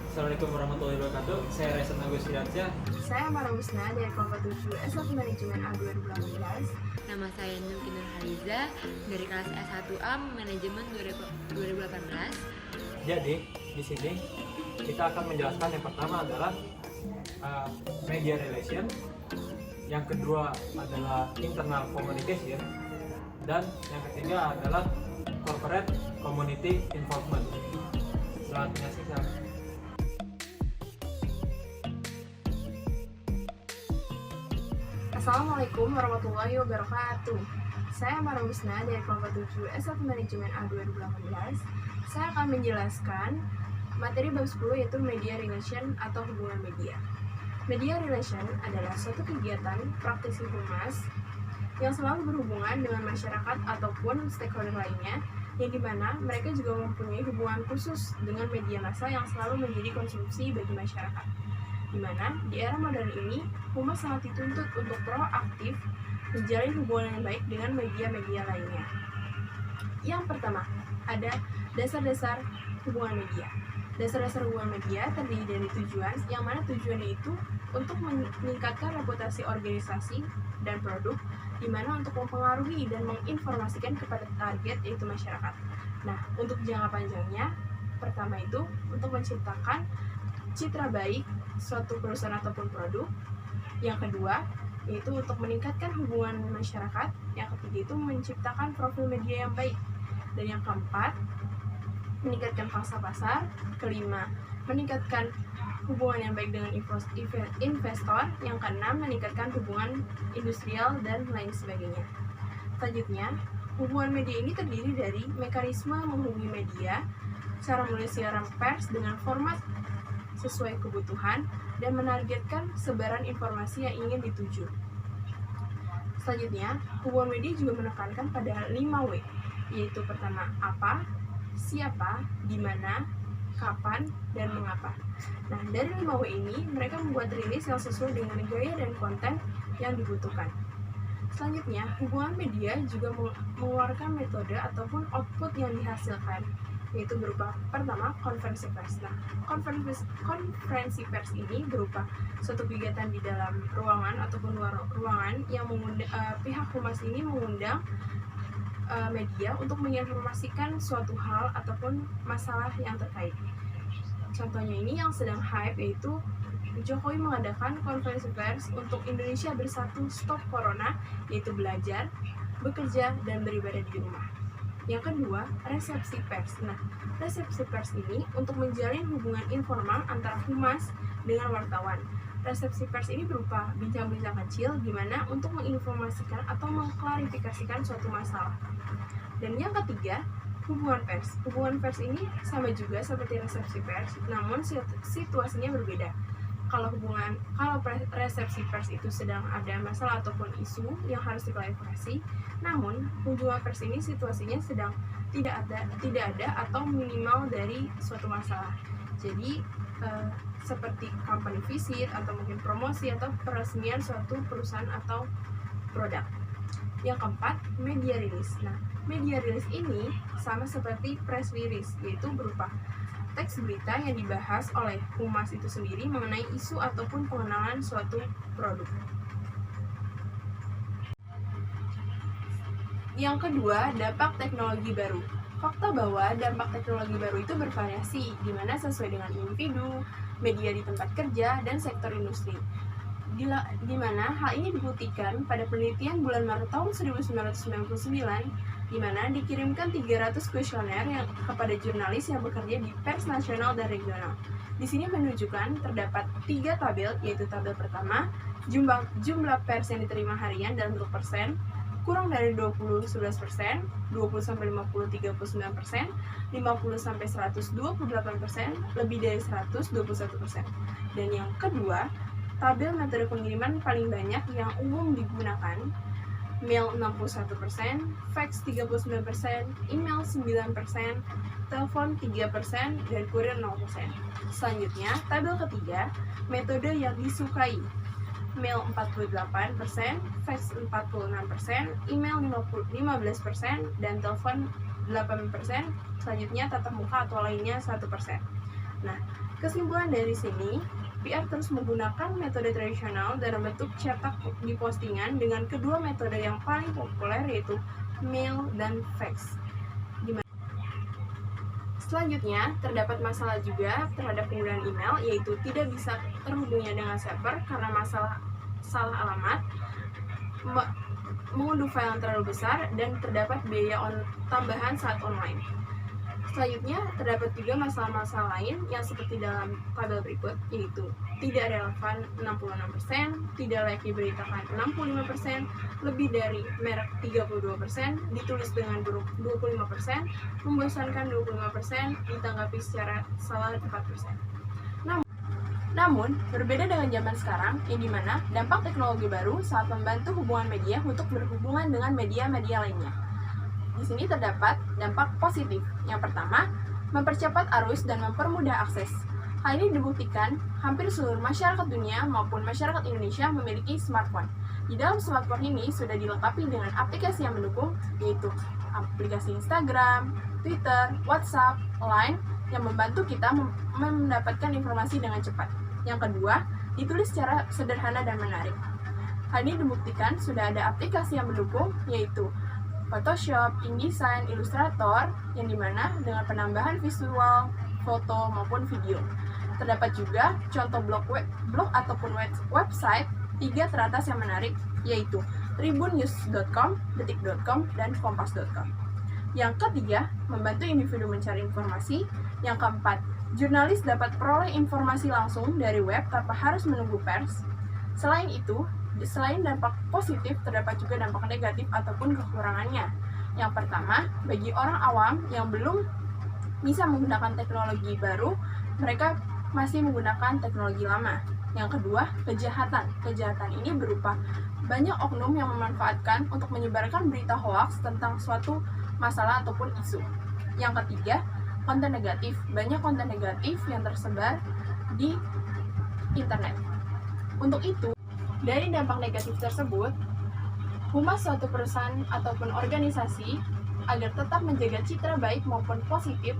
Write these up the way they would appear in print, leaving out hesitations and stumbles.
Assalamualaikum warahmatullahi wabarakatuh. Saya Reza Agus Hidarsya. Saya Mara Wisna dari kelompok 7 S1 Manajemen A 2018. Nama saya Nur Haliza dari kelas S1A Manajemen 2018. Jadi di sini kita akan menjelaskan yang pertama adalah media relation, yang kedua adalah internal communication, dan yang ketiga adalah corporate community involvement. Selamat menyaksikan. Assalamualaikum warahmatullahi wabarakatuh. Saya Mara Wisna dari kelompok 7 S1 Manajemen A 2018. Saya akan menjelaskan materi bab 10 yaitu media relation atau hubungan media. Media relation adalah suatu kegiatan praktisi humas yang selalu berhubungan dengan masyarakat ataupun stakeholder lainnya, yang dimana mereka juga mempunyai hubungan khusus dengan media massa yang selalu menjadi konsumsi bagi masyarakat. Dimana di era modern ini, humas sangat dituntut untuk proaktif menjalin hubungan yang baik dengan media-media lainnya. Yang pertama, ada dasar-dasar hubungan media. Dasar-dasar hubungan media terdiri dari tujuan, yang mana tujuannya itu untuk meningkatkan reputasi organisasi dan produk, di mana untuk mempengaruhi dan menginformasikan kepada target, yaitu masyarakat. Nah, untuk jangka panjangnya, pertama itu untuk menciptakan citra baik suatu perusahaan ataupun produk. Yang kedua, yaitu untuk meningkatkan hubungan masyarakat. Yang ketiga itu menciptakan profil media yang baik. Dan yang keempat, meningkatkan pangsa pasar. Kelima, meningkatkan hubungan yang baik dengan investor. Yang keenam, meningkatkan hubungan industrial dan lain sebagainya. Selanjutnya, hubungan media ini terdiri dari mekanisme menghubungi media, cara menulis siaran pers dengan format sesuai kebutuhan, dan menargetkan sebaran informasi yang ingin dituju. Selanjutnya, hubungan media juga menekankan pada 5W, yaitu pertama, apa, siapa, di mana, kapan, dan mengapa. Nah, dari 5W ini, mereka membuat rilis yang sesuai dengan gaya dan konten yang dibutuhkan. Selanjutnya, hubungan media juga mengeluarkan metode ataupun output yang dihasilkan, yaitu berupa pertama konferensi pers. Nah, konferensi pers ini berupa suatu kegiatan di dalam ruangan ataupun luar ruangan yang pihak humas ini mengundang media untuk menginformasikan suatu hal ataupun masalah yang terkait. Contohnya ini yang sedang hype, yaitu Jokowi mengadakan konferensi pers untuk Indonesia Bersatu Stop Corona, yaitu belajar, bekerja, dan beribadah di rumah. Yang kedua, resepsi pers. Nah, resepsi pers ini untuk menjalin hubungan informal antara humas dengan wartawan. Resepsi pers ini berupa bincang-bincang kecil di mana untuk menginformasikan atau mengklarifikasikan suatu masalah. Dan yang ketiga, hubungan pers. Hubungan pers ini sama juga seperti resepsi pers, namun situasinya berbeda. Kalau resepsi pers itu sedang ada masalah ataupun isu yang harus diklarifikasi, namun hubungan pers ini situasinya sedang tidak ada atau minimal dari suatu masalah. Jadi seperti company visit atau mungkin promosi atau peresmian suatu perusahaan atau produk. Yang keempat, media rilis. Nah, media rilis ini sama seperti press release, yaitu berupa teks berita yang dibahas oleh humas itu sendiri mengenai isu ataupun pengenalan suatu produk. Yang kedua, dampak teknologi baru. Fakta bahwa dampak teknologi baru itu bervariasi, di mana sesuai dengan individu, media di tempat kerja, dan sektor industri. Di mana hal ini dibuktikan pada penelitian bulan Maret tahun 1999, di mana dikirimkan 300 kuesioner kepada jurnalis yang bekerja di pers nasional dan regional. Di sini menunjukkan terdapat 3 tabel, yaitu tabel pertama, jumlah pers yang diterima harian dalam bentuk persen, kurang dari 20 11%, 20 sampai 50 39%, 50 sampai 100 28%, lebih dari 100 21%. Dan yang kedua, tabel metode pengiriman paling banyak yang umum digunakan, mail 61%, fax 39%, email 9%, telepon 3%, dan kurir 0%. Selanjutnya, tabel ketiga, metode yang disukai, mail 48%, fax 46%, email 15%, dan telepon 8%. Selanjutnya, tatap muka atau lainnya 1%. Nah, kesimpulan dari sini, PR terus menggunakan metode tradisional dalam bentuk cetak di postingan dengan kedua metode yang paling populer yaitu mail dan fax. Selanjutnya, terdapat masalah juga terhadap penggunaan email, yaitu tidak bisa terhubungnya dengan server karena masalah salah alamat, mengunduh file yang terlalu besar, dan terdapat biaya tambahan saat online. Selanjutnya, terdapat juga masalah-masalah lain yang seperti dalam tabel berikut, yaitu tidak relevan 66%, tidak layak diberitakan 65%, lebih dari merek 32%, ditulis dengan buruk 25%, membosankan 25%, ditanggapi secara salah 4%. Namun, berbeda dengan zaman sekarang, yang dimana dampak teknologi baru sangat membantu hubungan media untuk berhubungan dengan media-media lainnya. Di sini terdapat dampak positif. Yang pertama, mempercepat arus dan mempermudah akses. Hal ini dibuktikan hampir seluruh masyarakat dunia maupun masyarakat Indonesia memiliki smartphone. Di dalam smartphone ini sudah dilengkapi dengan aplikasi yang mendukung, yaitu aplikasi Instagram, Twitter, WhatsApp, Line, yang membantu kita mendapatkan informasi dengan cepat. Yang kedua, ditulis secara sederhana dan menarik. Hal ini dibuktikan sudah ada aplikasi yang mendukung, yaitu Photoshop, InDesign, Illustrator, yang dimana dengan penambahan visual, foto, maupun video. Terdapat juga contoh blog ataupun website 3 teratas yang menarik, yaitu tribunnews.com, detik.com, dan kompas.com. Yang ketiga, membantu individu mencari informasi. Yang keempat, jurnalis dapat peroleh informasi langsung dari web tanpa harus menunggu pers. Selain itu, selain dampak positif, terdapat juga dampak negatif ataupun kekurangannya. Yang pertama, bagi orang awam yang belum bisa menggunakan teknologi baru, mereka masih menggunakan teknologi lama. Yang kedua, kejahatan. Kejahatan ini berupa banyak oknum yang memanfaatkan untuk menyebarkan berita hoaks tentang suatu masalah ataupun isu. Yang ketiga, konten negatif. Banyak konten negatif yang tersebar di internet. Untuk itu, dari dampak negatif tersebut, humas suatu perusahaan ataupun organisasi agar tetap menjaga citra baik maupun positif,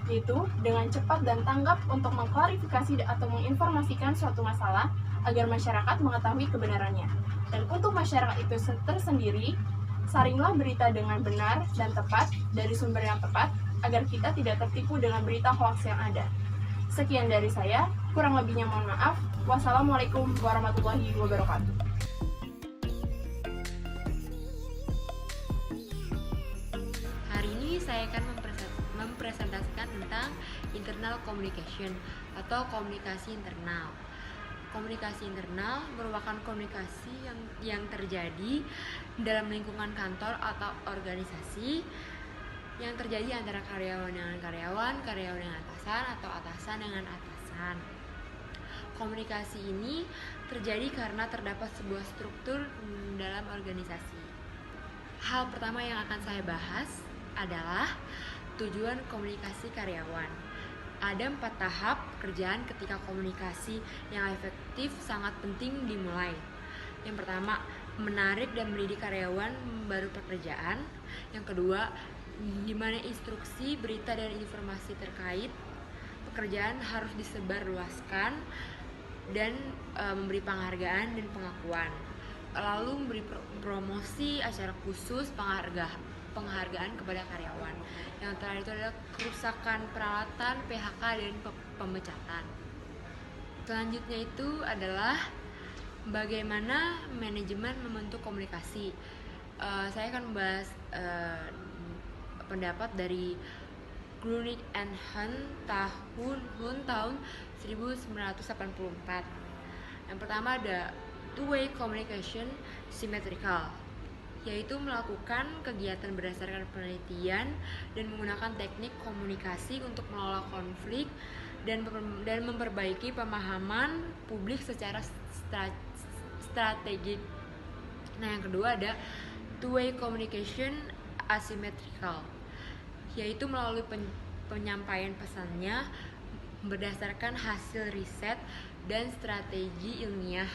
yaitu dengan cepat dan tanggap untuk mengklarifikasi atau menginformasikan suatu masalah agar masyarakat mengetahui kebenarannya. Dan untuk masyarakat itu tersendiri, saringlah berita dengan benar dan tepat dari sumber yang tepat agar kita tidak tertipu dengan berita hoaks yang ada. Sekian dari saya, kurang lebihnya mohon maaf. Wassalamualaikum warahmatullahi wabarakatuh. Hari ini saya akan mempresentasikan tentang internal communication atau komunikasi internal. Komunikasi internal merupakan komunikasi yang terjadi dalam lingkungan kantor atau organisasi yang terjadi antara karyawan dengan karyawan, karyawan dengan atasan, atau atasan dengan atasan. Komunikasi ini terjadi karena terdapat sebuah struktur dalam organisasi. Hal pertama yang akan saya bahas adalah tujuan komunikasi karyawan. Ada 4 tahap pekerjaan ketika komunikasi yang efektif sangat penting dimulai. Yang pertama, menarik dan mendidik karyawan baru pekerjaan. Yang kedua, di mana instruksi, berita, dan informasi terkait pekerjaan harus disebarluaskan dan memberi penghargaan dan pengakuan. Lalu memberi promosi acara khusus penghargaan kepada karyawan. Yang terakhir itu adalah kerusakan peralatan, PHK, dan pemecatan. Selanjutnya itu adalah bagaimana manajemen membentuk komunikasi. Saya akan membahas pendapat dari Grunig and Hunt tahun 1984. Yang pertama ada two-way communication symmetrical, yaitu melakukan kegiatan berdasarkan penelitian dan menggunakan teknik komunikasi untuk mengelola konflik dan memperbaiki pemahaman publik secara strategik. Nah, yang kedua ada two-way communication asymmetrical, yaitu melalui penyampaian pesannya berdasarkan hasil riset dan strategi ilmiah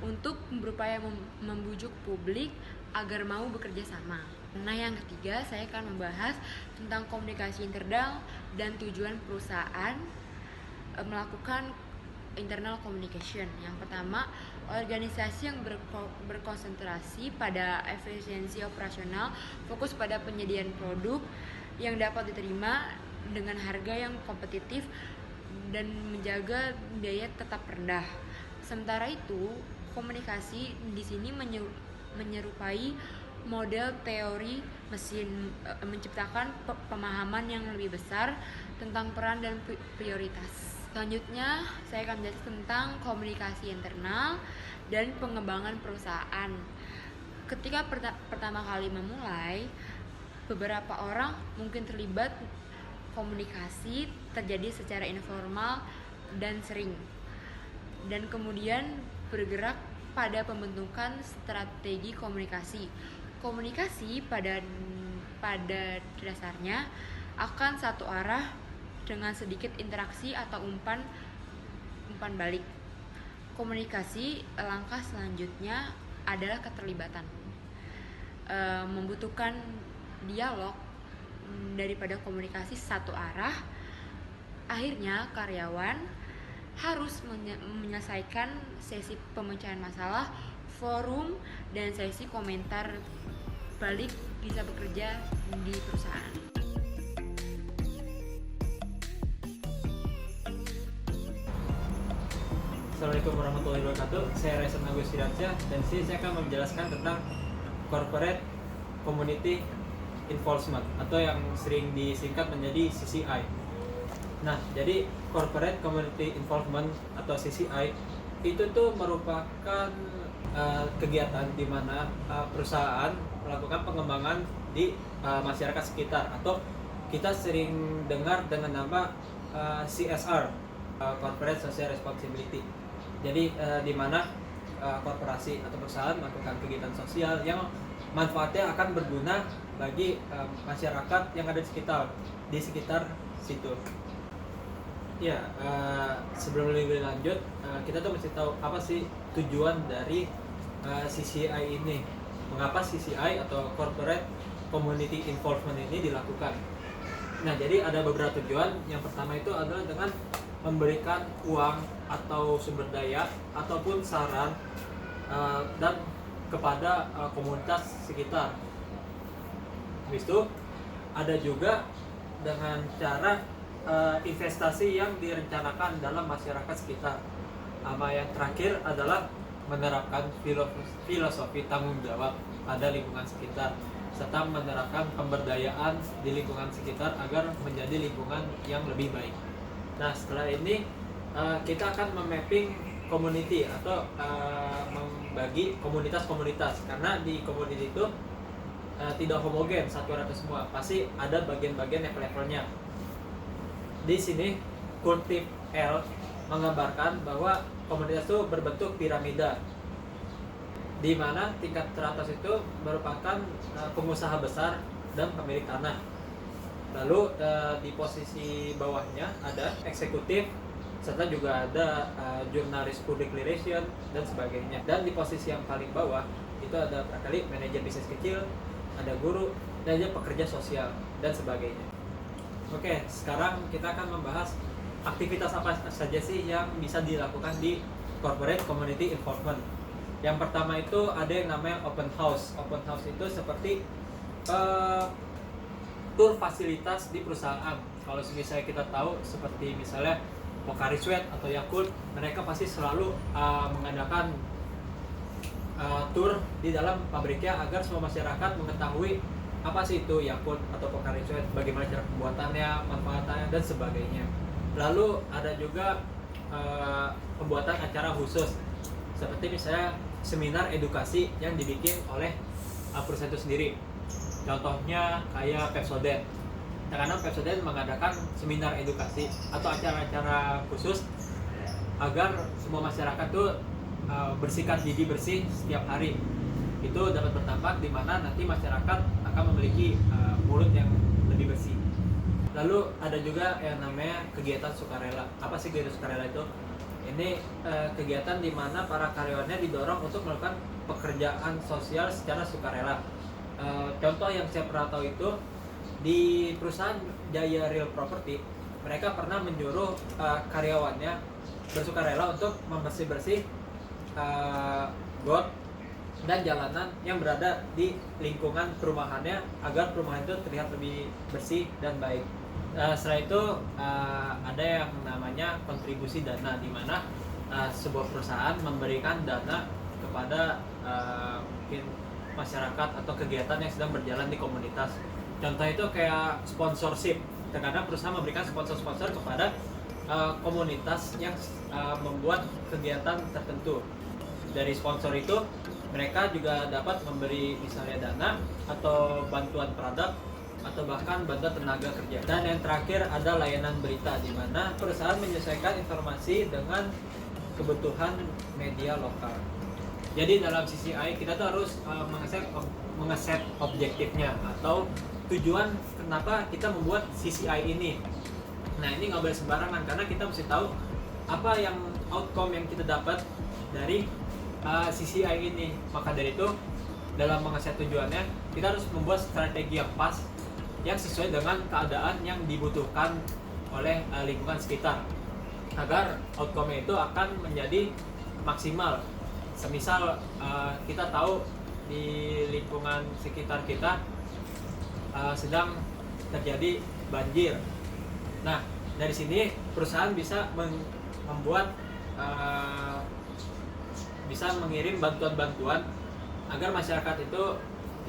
untuk berupaya membujuk publik agar mau bekerja sama. Nah, yang ketiga saya akan membahas tentang komunikasi internal dan tujuan perusahaan melakukan internal communication. Yang pertama, organisasi yang berkonsentrasi pada efisiensi operasional, fokus pada penyediaan produk yang dapat diterima dengan harga yang kompetitif dan menjaga biaya tetap rendah. Sementara itu, komunikasi di sini menyerupai model teori mesin, menciptakan pemahaman yang lebih besar tentang peran dan prioritas. Selanjutnya, saya akan menjelaskan tentang komunikasi internal dan pengembangan perusahaan. Ketika pertama kali memulai, beberapa orang mungkin terlibat. Komunikasi terjadi secara informal dan sering, dan kemudian bergerak pada pembentukan strategi komunikasi. Komunikasi pada dasarnya akan satu arah dengan sedikit interaksi atau umpan balik. Komunikasi langkah selanjutnya adalah keterlibatan, membutuhkan dialog daripada komunikasi satu arah. Akhirnya karyawan harus menyelesaikan sesi pemecahan masalah, forum, dan sesi komentar balik bisa bekerja di perusahaan. Assalamualaikum warahmatullahi wabarakatuh. Saya Reza Agus Hiramsyah, dan di sini saya akan menjelaskan tentang Corporate Community Involvement atau yang sering disingkat menjadi CCI. Nah, jadi Corporate Community Involvement atau CCI itu tuh merupakan kegiatan di mana perusahaan melakukan pengembangan di masyarakat sekitar, atau kita sering dengar dengan nama CSR, Corporate Social Responsibility. Jadi di mana korporasi atau perusahaan melakukan kegiatan sosial yang manfaatnya akan berguna bagi masyarakat yang ada di sekitar situ. Ya, sebelum lebih lanjut, kita tuh mesti tahu apa sih tujuan dari CCI ini. Mengapa CCI atau Corporate Community Involvement ini dilakukan? Nah, jadi ada beberapa tujuan. Yang pertama itu adalah dengan memberikan uang atau sumber daya ataupun saran dan kepada komunitas sekitar. Habis itu ada juga dengan cara investasi yang direncanakan dalam masyarakat sekitar. Yang terakhir adalah menerapkan filosofi tanggung jawab pada lingkungan sekitar, serta menerapkan pemberdayaan di lingkungan sekitar agar menjadi lingkungan yang lebih baik. Nah, setelah ini kita akan memapping community atau membagi komunitas-komunitas, karena di community itu tidak homogen satu rata semua, pasti ada bagian-bagian level-levelnya. Di sini kutip L menggambarkan bahwa komunitas itu berbentuk piramida, di mana tingkat teratas itu merupakan pengusaha besar dan pemilik tanah. Lalu di posisi bawahnya ada eksekutif, serta juga ada jurnalis public relation dan sebagainya. Dan di posisi yang paling bawah itu ada barangkali manajer bisnis kecil, ada guru, dan juga pekerja sosial dan sebagainya. Oke, sekarang kita akan membahas aktivitas apa saja sih yang bisa dilakukan di Corporate Community Involvement. Yang pertama itu ada yang namanya open house. Open house itu seperti tur fasilitas di perusahaan. Kalau misalnya kita tahu seperti misalnya Pocari Sweat atau Yakult, mereka pasti selalu mengadakan tur di dalam pabriknya agar semua masyarakat mengetahui apa sih itu Yakult atau Pocari Sweat, bagaimana cara pembuatannya, manfaatnya, dan sebagainya. Lalu ada juga pembuatan acara khusus seperti misalnya seminar edukasi yang dibikin oleh perusahaan itu sendiri. Contohnya kayak Pepsodent. Karena Pepsodent mengadakan seminar edukasi atau acara-acara khusus agar semua masyarakat tuh bersikat gigi bersih setiap hari. Itu dapat berdampak di mana nanti masyarakat akan memiliki mulut yang lebih bersih. Lalu ada juga yang namanya kegiatan sukarela. Apa sih kegiatan sukarela itu? Ini kegiatan di mana para karyawannya didorong untuk melakukan pekerjaan sosial secara sukarela. Contoh yang saya pernah tahu itu di perusahaan Jaya Real Property mereka pernah menyuruh karyawannya bersukarela untuk membersih-bersih got dan jalanan yang berada di lingkungan perumahannya agar perumahan itu terlihat lebih bersih dan baik. Setelah itu ada yang namanya kontribusi dana, di mana sebuah perusahaan memberikan dana kepada mungkin masyarakat atau kegiatan yang sedang berjalan di komunitas. Contoh itu kayak sponsorship. Terkadang perusahaan memberikan sponsor-sponsor kepada komunitas yang membuat kegiatan tertentu. Dari sponsor itu mereka juga dapat memberi misalnya dana atau bantuan produk atau bahkan bantuan tenaga kerja. Dan yang terakhir ada layanan berita, di mana perusahaan menyesuaikan informasi dengan kebutuhan media lokal. Jadi dalam CCI kita tuh harus mengeset objektifnya atau tujuan kenapa kita membuat CCI ini. Nah, ini nggak boleh sembarangan karena kita mesti tahu apa yang outcome yang kita dapat dari CCI ini. Maka dari itu dalam mengeset tujuannya kita harus membuat strategi yang pas yang sesuai dengan keadaan yang dibutuhkan oleh lingkungan sekitar agar outcome itu akan menjadi maksimal. Semisal kita tahu di lingkungan sekitar kita sedang terjadi banjir. Nah, dari sini perusahaan bisa bisa mengirim bantuan-bantuan agar masyarakat itu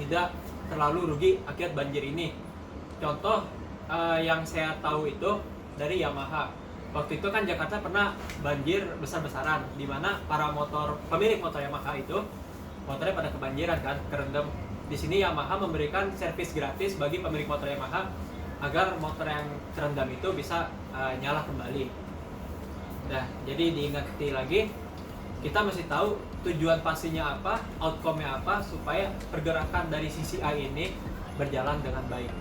tidak terlalu rugi akibat banjir ini. Contoh yang saya tahu itu dari Yamaha. Waktu itu kan Jakarta pernah banjir besar-besaran, di mana pemilik motor Yamaha itu motornya pada kebanjiran kan, kerendam. Di sini Yamaha memberikan servis gratis bagi pemilik motor Yamaha agar motor yang terendam itu bisa nyala kembali. Nah, jadi diingati lagi, kita mesti tahu tujuan pastinya apa, outcome-nya apa, supaya pergerakan dari CCI ini berjalan dengan baik.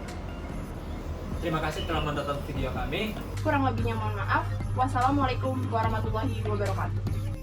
Terima kasih telah menonton video kami. Kurang lebihnya mohon maaf. Wassalamualaikum warahmatullahi wabarakatuh.